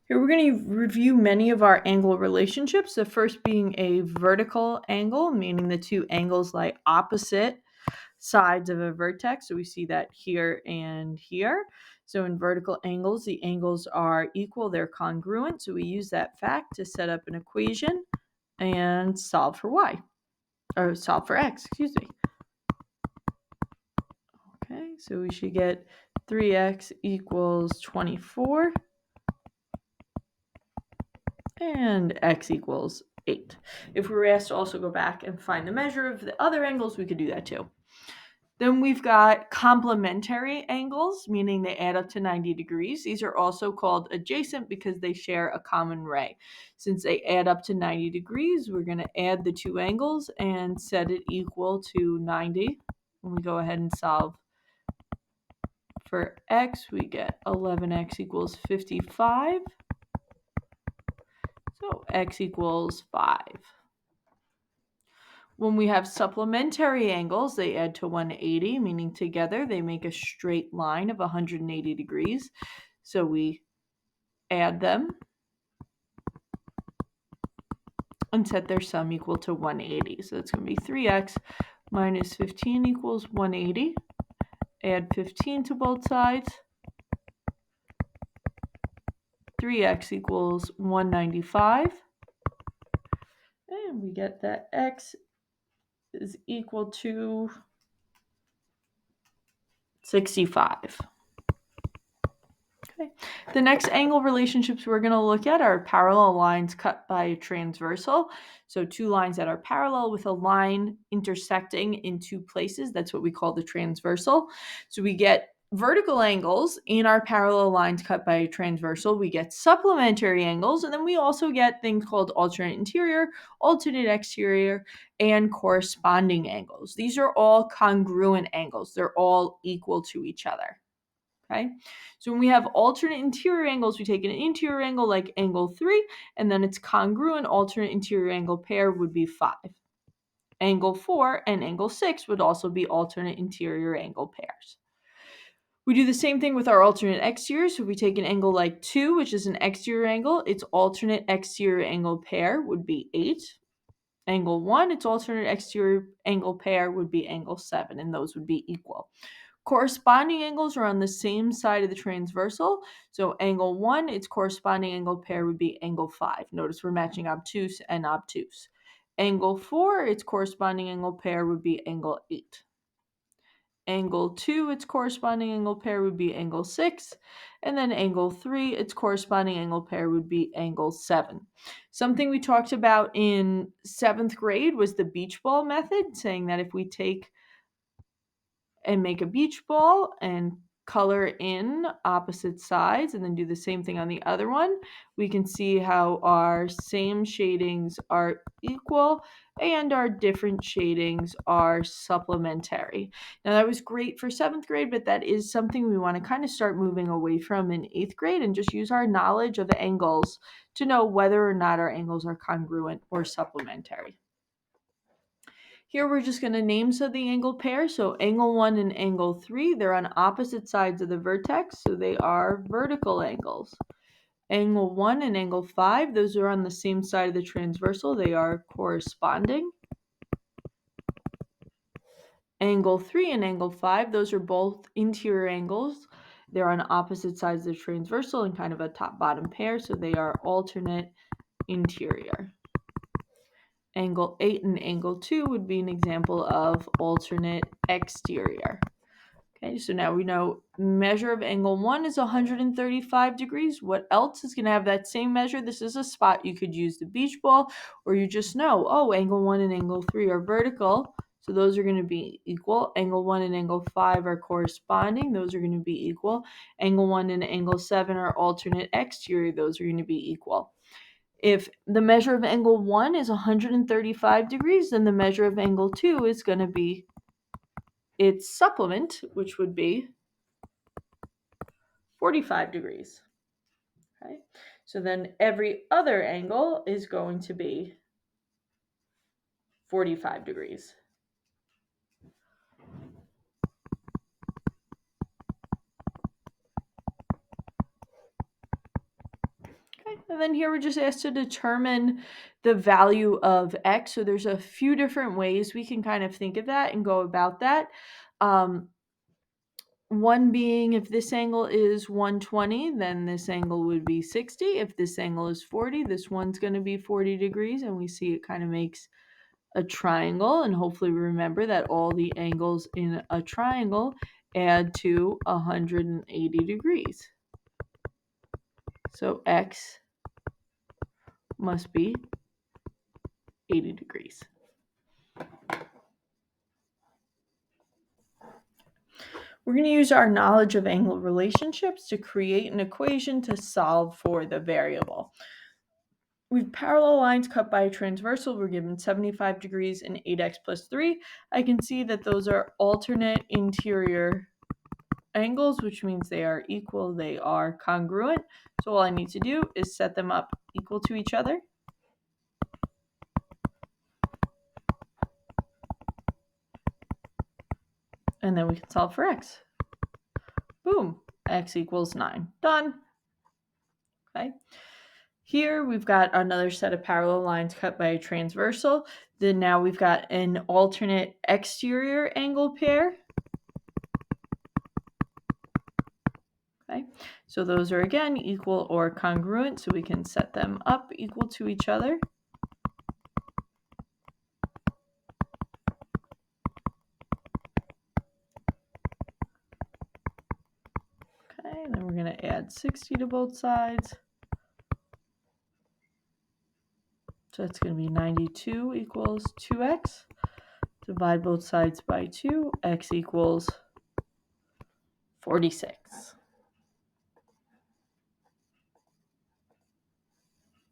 Here we're going to review many of our angle relationships, the first being a vertical angle, meaning the two angles lie opposite sides of a vertex. So we see that here and here. So in vertical angles, the angles are equal, they're congruent. So we use that fact to set up an equation and solve for y, or solve for x, excuse me. Okay, so we should get 3x equals 24 and x equals 8. If we were asked to also go back and find the measure of the other angles, we could do that too. Then we've got complementary angles, meaning they add up to 90 degrees. These are also called adjacent because they share a common ray. Since they add up to 90 degrees, we're going to add the two angles and set it equal to 90. When we go ahead and solve for x, we get 11x equals 55. So x equals 5. When we have supplementary angles, they add to 180, meaning together they make a straight line of 180 degrees. So we add them and set their sum equal to 180. So it's going to be 3x minus 15 equals 180. Add 15 to both sides. 3x equals 195. And we get that x is equal to 65. Okay. The next angle relationships we're going to look at are parallel lines cut by a transversal. So two lines that are parallel with a line intersecting in two places. That's what we call the transversal. So we get vertical angles in our parallel lines cut by a transversal. We get supplementary angles, and then we also get things called alternate interior, alternate exterior, and corresponding angles. These are all congruent angles. They're all equal to each other. Okay, so when we have alternate interior angles, we take an interior angle like angle 3, and then its congruent alternate interior angle pair would be 5. Angle 4 and angle 6 would also be alternate interior angle pairs. We do the same thing with our alternate exterior. So if we take an angle like 2, which is an exterior angle, its alternate exterior angle pair would be 8. Angle 1, its alternate exterior angle pair would be angle 7, and those would be equal. Corresponding angles are on the same side of the transversal. So angle 1, its corresponding angle pair would be angle 5. Notice we're matching obtuse and obtuse. Angle 4, its corresponding angle pair would be angle 8. Angle 2, its corresponding angle pair would be angle 6. And then angle 3, its corresponding angle pair would be angle 7. Something we talked about in 7th grade was the beach ball method, saying that if we take and make a beach ball and color in opposite sides and then do the same thing on the other one, we can see how our same shadings are equal and our different shadings are supplementary. Now that was great for 7th grade, but that is something we want to kind of start moving away from in 8th grade and just use our knowledge of angles to know whether or not our angles are congruent or supplementary. Here we're just going to name some of the angle pairs. So angle 1 and angle 3, they're on opposite sides of the vertex, so they are vertical angles. Angle 1 and angle 5, those are on the same side of the transversal, they are corresponding. Angle 3 and angle 5, those are both interior angles. They're on opposite sides of the transversal and kind of a top-bottom pair, so they are alternate interior. Angle 8 and angle 2 would be an example of alternate exterior. Okay, so now we know measure of angle 1 is 135 degrees. What else is going to have that same measure? This is a spot you could use the beach ball, or you just know, oh, angle 1 and angle 3 are vertical, so those are going to be equal. Angle 1 and angle 5 are corresponding. Those are going to be equal. Angle 1 and angle 7 are alternate exterior. Those are going to be equal. If the measure of angle 1 is 135 degrees, then the measure of angle 2 is going to be its supplement, which would be 45 degrees. Okay, so then every other angle is going to be 45 degrees. And then here we're just asked to determine the value of x. So there's a few different ways we can kind of think of that and go about that. One being if this angle is 120, then this angle would be 60. If this angle is 40, this one's going to be 40 degrees. And we see it kind of makes a triangle. And hopefully remember that all the angles in a triangle add to 180 degrees. So x must be 80 degrees. We're going to use our knowledge of angle relationships to create an equation to solve for the variable. We've parallel lines cut by a transversal. We're given 75 degrees and 8x plus 3. I can see that those are alternate interior angles, which means they are equal, they are congruent. So all I need to do is set them up equal to each other. And then we can solve for x. Boom, x equals 9. Done. Okay. Here we've got another set of parallel lines cut by a transversal. Then now we've got an alternate exterior angle pair. Okay, so those are again equal or congruent, so we can set them up equal to each other. Okay, and then we're going to add 60 to both sides. So that's going to be 92 equals 2x. Divide both sides by 2, x equals 46.